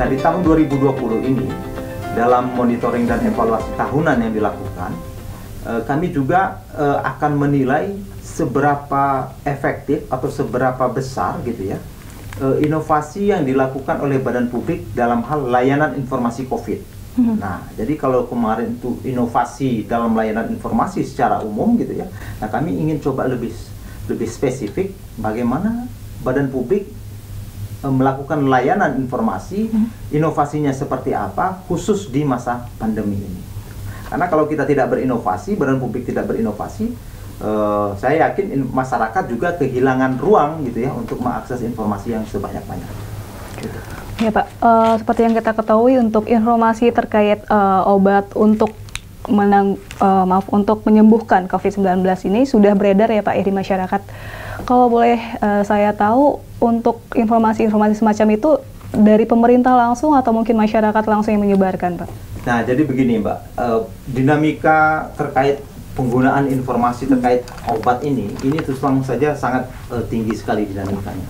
Nah, di tahun 2020 ini, dalam monitoring dan evaluasi tahunan yang dilakukan, kami juga akan menilai seberapa efektif atau seberapa besar gitu ya inovasi yang dilakukan oleh badan publik dalam hal layanan informasi COVID. Nah, jadi kalau kemarin itu inovasi dalam layanan informasi secara umum gitu ya, nah kami ingin coba lebih spesifik bagaimana badan publik melakukan layanan informasi, inovasinya seperti apa, khusus di masa pandemi ini. Karena kalau kita tidak berinovasi, badan publik tidak berinovasi, saya yakin masyarakat juga kehilangan ruang gitu ya untuk mengakses informasi yang sebanyak-banyaknya. Gitu. Ya Pak, seperti yang kita ketahui untuk informasi terkait obat untuk untuk menyembuhkan COVID-19 ini sudah beredar ya Pak ya di masyarakat. Kalau boleh saya tahu, untuk informasi-informasi semacam itu dari pemerintah langsung atau mungkin masyarakat langsung yang menyebarkan Pak? Nah, jadi begini Mbak, dinamika terkait penggunaan informasi terkait obat ini terus terang saja sangat tinggi sekali dinamikanya.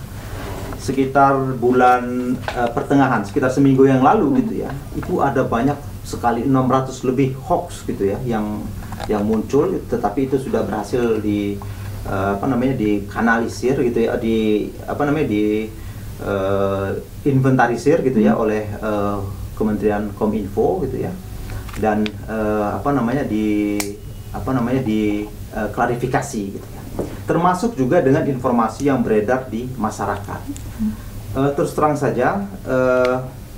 Sekitar bulan pertengahan, sekitar seminggu yang lalu gitu ya, itu ada banyak sekali 600 lebih hoax gitu ya yang muncul, tetapi itu sudah berhasil dikanalisir gitu ya, inventarisir gitu ya oleh Kementerian Kominfo gitu ya, dan klarifikasi gitu ya, termasuk juga dengan informasi yang beredar di masyarakat. Terus terang saja,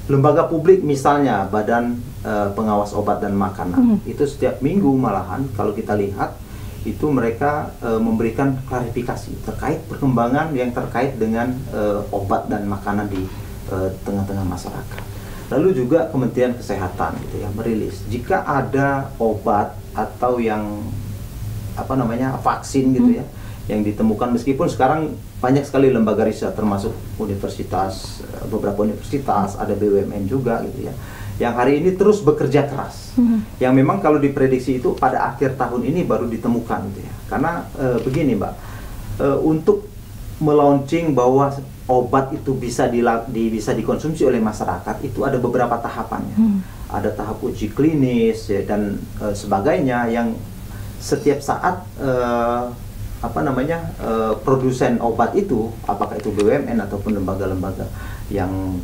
lembaga publik misalnya Badan Pengawas Obat dan Makanan itu setiap minggu malahan kalau kita lihat itu mereka memberikan klarifikasi terkait perkembangan yang terkait dengan obat dan makanan di tengah-tengah masyarakat. Lalu juga Kementerian Kesehatan gitu ya merilis jika ada obat atau yang vaksin gitu ya yang ditemukan, meskipun sekarang banyak sekali lembaga riset termasuk universitas, beberapa universitas, ada BUMN juga gitu ya, yang hari ini terus bekerja keras, yang memang kalau diprediksi itu pada akhir tahun ini baru ditemukan gitu ya. Karena begini Mbak, untuk melaunching bahwa obat itu bisa dikonsumsi oleh masyarakat itu ada beberapa tahapannya. Ada tahap uji klinis ya, dan sebagainya, yang setiap saat produsen obat itu, apakah itu BUMN ataupun lembaga-lembaga yang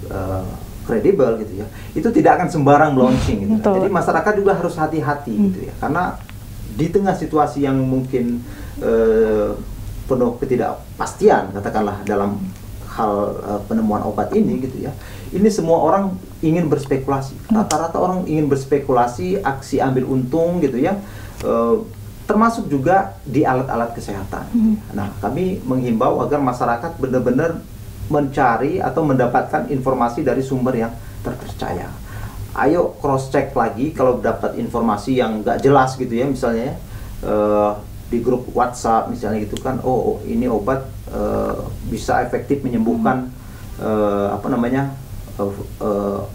kredibel gitu ya, itu tidak akan sembarang launching gitu. Jadi masyarakat juga harus hati-hati gitu ya, karena di tengah situasi yang mungkin penuh ketidakpastian katakanlah dalam hal penemuan obat ini gitu ya, ini semua orang ingin berspekulasi, rata-rata orang ingin berspekulasi, aksi ambil untung gitu ya, termasuk juga di alat-alat kesehatan. Nah, kami menghimbau agar masyarakat benar-benar mencari atau mendapatkan informasi dari sumber yang terpercaya. Ayo cross check lagi kalau dapat informasi yang nggak jelas gitu ya, misalnya di grup WhatsApp misalnya gitu kan, ini obat bisa efektif menyembuhkan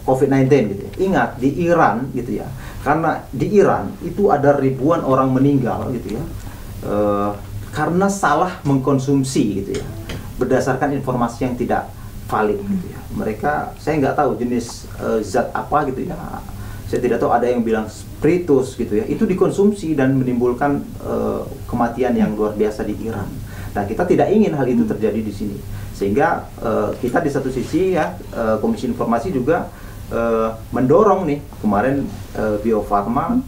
COVID-19 gitu ya. Ingat di Iran gitu ya, karena di Iran itu ada ribuan orang meninggal gitu ya, karena salah mengkonsumsi gitu ya, berdasarkan informasi yang tidak valid gitu ya. Mereka, saya nggak tahu jenis zat apa gitu ya, saya tidak tahu, ada yang bilang spiritus gitu ya, itu dikonsumsi dan menimbulkan kematian yang luar biasa di Iran. Nah, kita tidak ingin hal itu terjadi di sini, sehingga kita di satu sisi ya, Komisi Informasi juga mendorong nih kemarin Bio Farma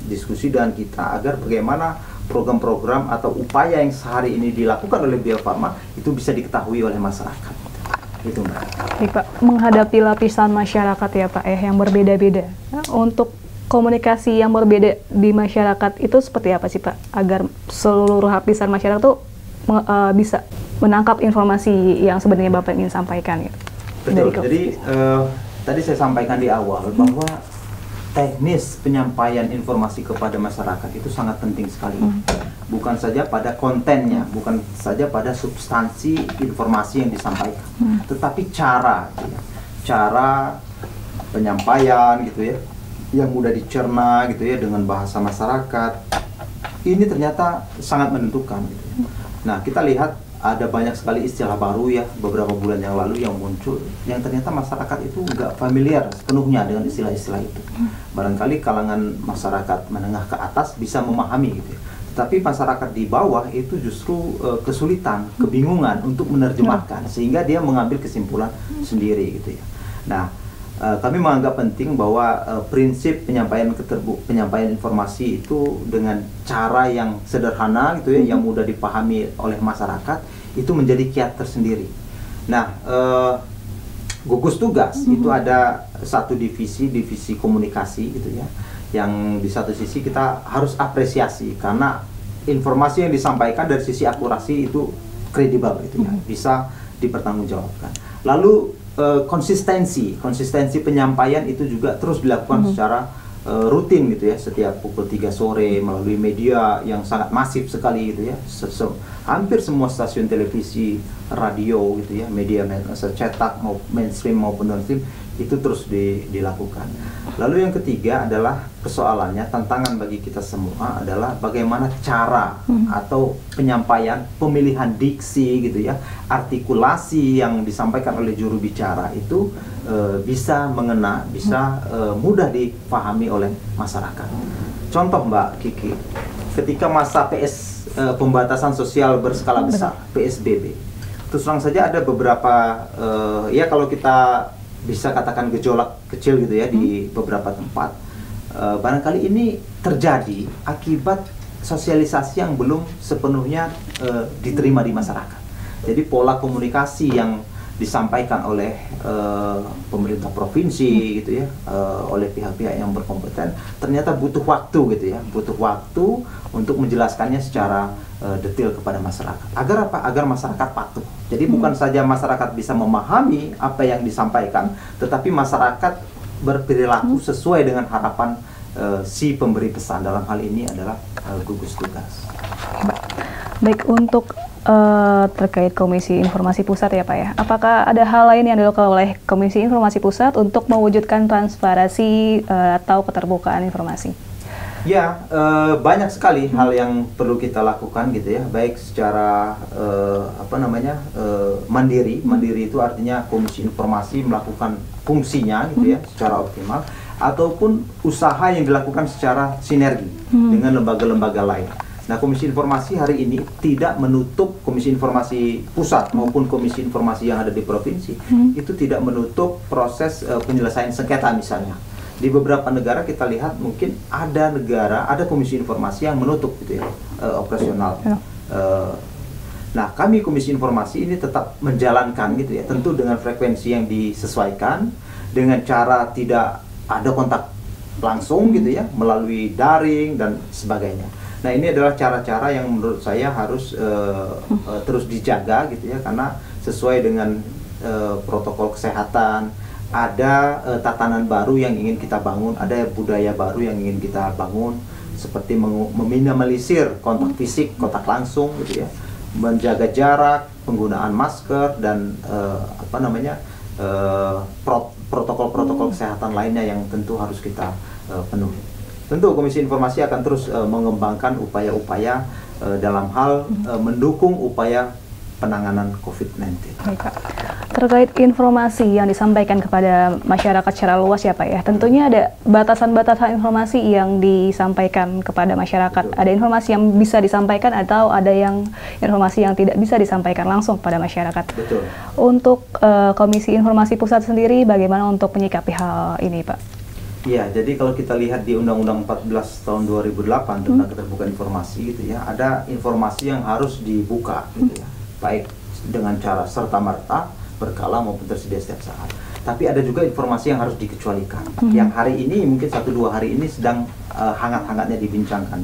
diskusi dengan kita agar bagaimana program-program atau upaya yang sehari ini dilakukan oleh Bio Farma itu bisa diketahui oleh masyarakat. Itu Mbak. Baik Pak, menghadapi lapisan masyarakat ya Pak yang berbeda-beda, untuk komunikasi yang berbeda di masyarakat itu seperti apa sih Pak, agar seluruh lapisan masyarakat tuh bisa menangkap informasi yang sebenarnya Bapak ingin sampaikan gitu? Betul, jadi tadi saya sampaikan di awal bahwa teknis penyampaian informasi kepada masyarakat itu sangat penting sekali. Bukan saja pada kontennya, bukan saja pada substansi informasi yang disampaikan, tetapi cara penyampaian gitu ya, yang mudah dicerna gitu ya dengan bahasa masyarakat, ini ternyata sangat menentukan gitu ya. Nah, kita lihat ada banyak sekali istilah baru ya beberapa bulan yang lalu yang muncul, yang ternyata masyarakat itu nggak familiar sepenuhnya dengan istilah-istilah itu. Barangkali kalangan masyarakat menengah ke atas bisa memahami gitu ya. Tapi masyarakat di bawah itu justru kesulitan, kebingungan untuk menerjemahkan, sehingga dia mengambil kesimpulan sendiri gitu ya. Nah, kami menganggap penting bahwa prinsip penyampaian informasi itu dengan cara yang sederhana gitu ya, yang mudah dipahami oleh masyarakat, itu menjadi kiat tersendiri. Nah, gugus tugas itu ada satu divisi komunikasi gitu ya, yang di satu sisi kita harus apresiasi karena informasi yang disampaikan dari sisi akurasi itu kredibel gitu ya, bisa dipertanggungjawabkan. Lalu konsistensi penyampaian itu juga terus dilakukan secara rutin gitu ya, setiap pukul 3 sore melalui media yang sangat masif sekali gitu ya. Hampir semua stasiun televisi, radio gitu ya, media cetak mainstream maupun non-stream itu terus dilakukan. Lalu yang ketiga adalah persoalannya, tantangan bagi kita semua adalah bagaimana cara atau penyampaian, pemilihan diksi gitu ya, artikulasi yang disampaikan oleh juru bicara itu bisa mengena, bisa mudah dipahami oleh masyarakat. Contoh Mbak Kiki, ketika masa pembatasan sosial berskala besar, PSBB, terus terang saja ada beberapa ya kalau kita bisa katakan gejolak kecil gitu ya di beberapa tempat. Barangkali ini terjadi akibat sosialisasi yang belum sepenuhnya diterima di masyarakat. Jadi pola komunikasi yang disampaikan oleh pemerintah provinsi gitu ya, oleh pihak-pihak yang berkompeten, ternyata butuh waktu gitu ya, butuh waktu untuk menjelaskannya secara detail kepada masyarakat. Agar apa? Agar masyarakat patuh. Jadi bukan saja masyarakat bisa memahami apa yang disampaikan, tetapi masyarakat berperilaku sesuai dengan harapan si pemberi pesan. Dalam hal ini adalah gugus tugas. Baik, untuk terkait Komisi Informasi Pusat ya Pak ya, apakah ada hal lain yang dilakukan oleh Komisi Informasi Pusat untuk mewujudkan transparansi atau keterbukaan informasi? Ya, banyak sekali hal yang perlu kita lakukan gitu ya, baik secara mandiri. Mandiri itu artinya Komisi Informasi melakukan fungsinya gitu ya secara optimal, ataupun usaha yang dilakukan secara sinergi dengan lembaga-lembaga lain. Nah, Komisi Informasi hari ini tidak menutup, Komisi Informasi Pusat maupun Komisi Informasi yang ada di provinsi itu tidak menutup proses penyelesaian sengketa misalnya. Di beberapa negara kita lihat mungkin ada Komisi Informasi yang menutup gitu ya, operasional. Nah, kami Komisi Informasi ini tetap menjalankan gitu ya, tentu dengan frekuensi yang disesuaikan, dengan cara tidak ada kontak langsung gitu ya, melalui daring dan sebagainya. Nah, ini adalah cara-cara yang menurut saya harus terus dijaga gitu ya, karena sesuai dengan protokol kesehatan, ada tatanan baru yang ingin kita bangun, ada budaya baru yang ingin kita bangun, seperti meminimalisir kontak fisik, kontak langsung gitu ya, menjaga jarak, penggunaan masker dan protokol-protokol kesehatan lainnya yang tentu harus kita penuhi. Tentu Komisi Informasi akan terus mengembangkan upaya-upaya dalam hal mendukung upaya penanganan COVID-19. Baik, Pak. Terkait informasi yang disampaikan kepada masyarakat secara luas ya Pak ya, tentunya ada batasan-batasan informasi yang disampaikan kepada masyarakat. Betul. Ada informasi yang bisa disampaikan atau ada yang informasi yang tidak bisa disampaikan langsung kepada masyarakat. Betul. Untuk Komisi Informasi Pusat sendiri, bagaimana untuk menyikapi hal ini Pak? Ya, jadi kalau kita lihat di Undang-Undang 14 tahun 2008 tentang keterbukaan informasi gitu ya, ada informasi yang harus dibuka gitu ya, baik dengan cara serta-merta, berkala maupun tersedia setiap saat. Tapi ada juga informasi yang harus dikecualikan. Yang hari ini mungkin 1-2 hari ini sedang hangat-hangatnya dibincangkan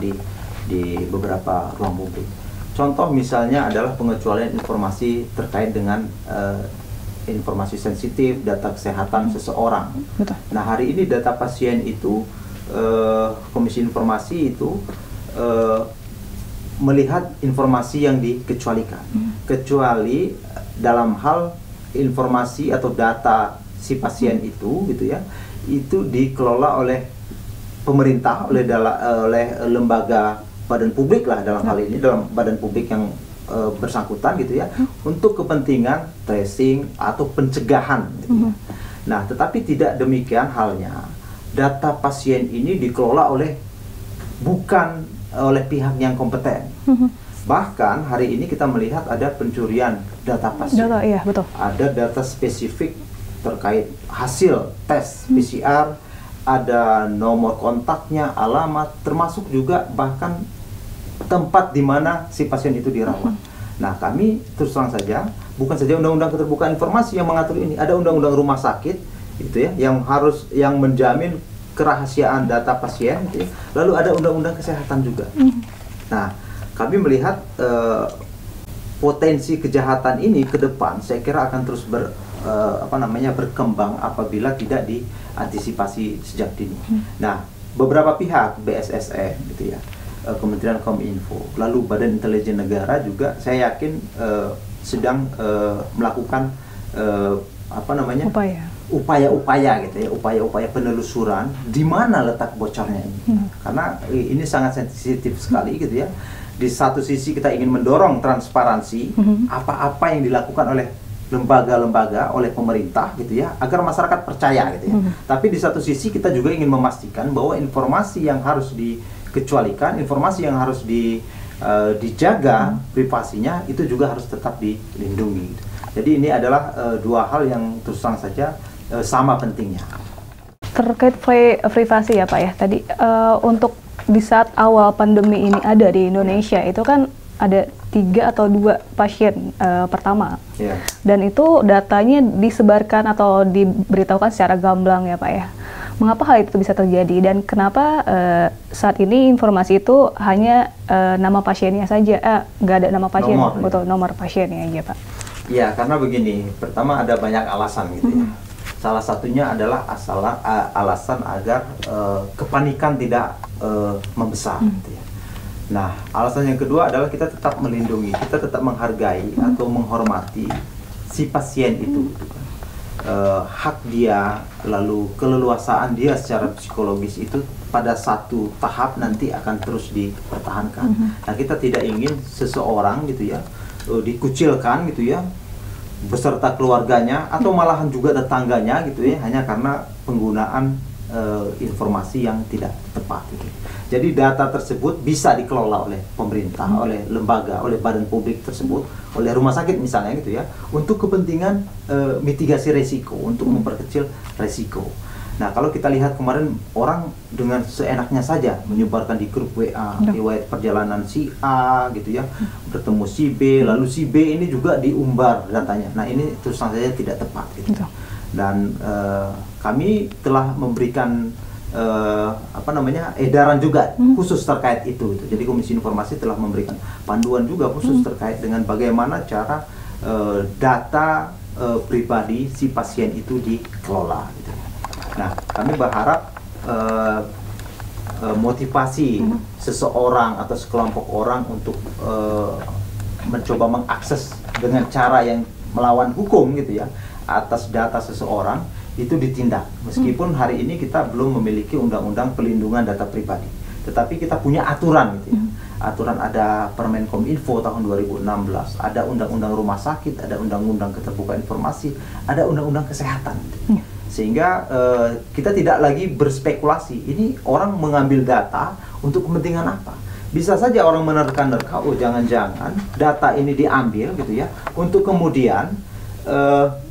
di beberapa ruang publik. Contoh misalnya adalah pengecualian informasi terkait dengan informasi sensitif, data kesehatan seseorang. Betul. Nah, hari ini data pasien itu Komisi Informasi itu melihat informasi yang dikecualikan, kecuali dalam hal informasi atau data si pasien itu gitu ya, itu dikelola oleh pemerintah, oleh lembaga badan publik lah dalam hal ini, dalam badan publik yang bersangkutan gitu ya, untuk kepentingan tracing atau pencegahan gitu ya. Nah, tetapi tidak demikian halnya. Data pasien ini dikelola bukan oleh pihak yang kompeten. Bahkan hari ini kita melihat ada pencurian data pasien. Data, iya, betul. Ada data spesifik terkait hasil tes PCR, ada nomor kontaknya, alamat, termasuk juga bahkan tempat di mana si pasien itu dirawat. Nah, kami terus terang saja, bukan saja Undang-Undang Keterbukaan Informasi yang mengatur ini, ada Undang-Undang Rumah Sakit, gitu ya, yang menjamin kerahasiaan data pasien, gitu ya. Lalu ada Undang-Undang Kesehatan juga. Nah, kami melihat potensi kejahatan ini ke depan, saya kira akan terus berkembang apabila tidak diantisipasi sejak dini. Nah, beberapa pihak, BSSN, gitu ya, Kementerian Kominfo, lalu Badan Intelijen Negara juga, saya yakin sedang melakukan upaya-upaya gitu ya, upaya-upaya penelusuran di mana letak bocornya ini. Karena ini sangat sensitif sekali gitu ya. Di satu sisi kita ingin mendorong transparansi apa-apa yang dilakukan oleh lembaga-lembaga, oleh pemerintah gitu ya, agar masyarakat percaya gitu ya. Tapi di satu sisi kita juga ingin memastikan bahwa informasi yang harus dikecualikan, informasi yang harus dijaga privasinya itu juga harus tetap dilindungi. Jadi ini adalah dua hal yang terus terang saja sama pentingnya. Terkait privasi ya Pak ya, tadi untuk di saat awal pandemi ini ada di Indonesia itu kan ada 3 atau 2 pasien pertama, dan itu datanya disebarkan atau diberitahukan secara gamblang ya Pak ya. Mengapa hal itu bisa terjadi dan kenapa saat ini informasi itu hanya nama pasiennya saja, nggak ada nama pasien, nomor pasiennya aja Pak? Ya, karena begini, pertama ada banyak alasan gitu ya. Salah satunya adalah alasan agar kepanikan tidak membesar gitu ya. Nah, alasan yang kedua adalah kita tetap melindungi, kita tetap menghargai atau menghormati si pasien itu gitu kan. Hak dia, lalu keleluasaan dia secara psikologis itu pada satu tahap nanti akan terus dipertahankan. Nah, kita tidak ingin seseorang gitu ya dikucilkan gitu ya, beserta keluarganya atau malahan juga tetangganya gitu ya, hanya karena penggunaan informasi yang tidak tepat gitu. Jadi data tersebut bisa dikelola oleh pemerintah, oleh lembaga, oleh badan publik tersebut, oleh rumah sakit misalnya gitu ya, untuk kepentingan mitigasi resiko, untuk memperkecil resiko. Nah, kalau kita lihat kemarin orang dengan seenaknya saja menyebarkan di grup WA riwayat perjalanan si A gitu ya, bertemu si B, lalu si B ini juga diumbar datanya. Nah, ini terus saja tidak tepat gitu. Dan kami telah memberikan edaran juga khusus terkait itu. Jadi Komisi Informasi telah memberikan panduan juga khusus terkait dengan bagaimana cara data pribadi si pasien itu dikelola gitu. Nah, kami berharap motivasi seseorang atau sekelompok orang untuk mencoba mengakses dengan cara yang melawan hukum gitu ya atas data seseorang itu ditindak. Meskipun hari ini kita belum memiliki undang-undang pelindungan data pribadi, tetapi kita punya aturan gitu ya. Aturan ada Permen Kominfo tahun 2016, ada Undang-Undang Rumah Sakit, ada Undang-Undang Keterbukaan Informasi, ada Undang-Undang Kesehatan gitu. Sehingga kita tidak lagi berspekulasi, ini orang mengambil data untuk kepentingan apa. Bisa saja orang menerka-nerka, oh jangan-jangan data ini diambil gitu ya, untuk kemudian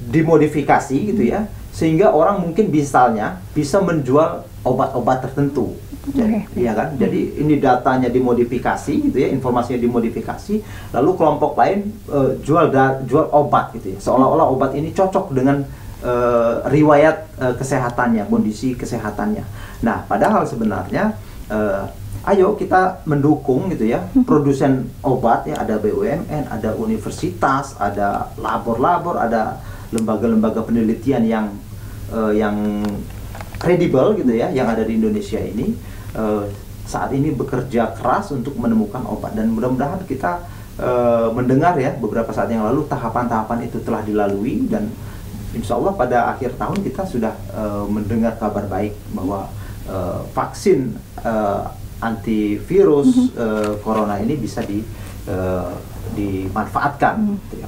dimodifikasi gitu ya, sehingga orang mungkin misalnya bisa menjual obat-obat tertentu. Ya kan? Jadi ini datanya dimodifikasi gitu ya, informasinya dimodifikasi, lalu kelompok lain jual obat gitu ya, seolah-olah obat ini cocok dengan riwayat kesehatannya, kondisi kesehatannya. Nah, padahal sebenarnya ayo kita mendukung gitu ya produsen obat ya, ada BUMN, ada universitas, ada labor-labor, ada lembaga-lembaga penelitian yang kredibel gitu ya, yang ada di Indonesia ini saat ini bekerja keras untuk menemukan obat, dan mudah-mudahan kita mendengar ya beberapa saat yang lalu tahapan-tahapan itu telah dilalui, dan insya Allah pada akhir tahun kita sudah mendengar kabar baik bahwa vaksin antivirus corona ini bisa dimanfaatkan gitu ya,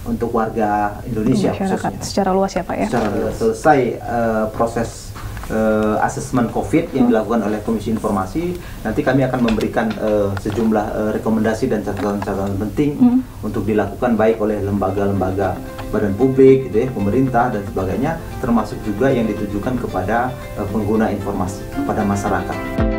untuk warga Indonesia masyarakat khususnya. secara luas ya Pak ya. Secara selesai proses asesmen COVID yang dilakukan oleh Komisi Informasi, nanti kami akan memberikan sejumlah rekomendasi dan catatan-catatan penting untuk dilakukan baik oleh lembaga-lembaga badan publik, gitu ya, pemerintah dan sebagainya, termasuk juga yang ditujukan kepada pengguna informasi, kepada masyarakat.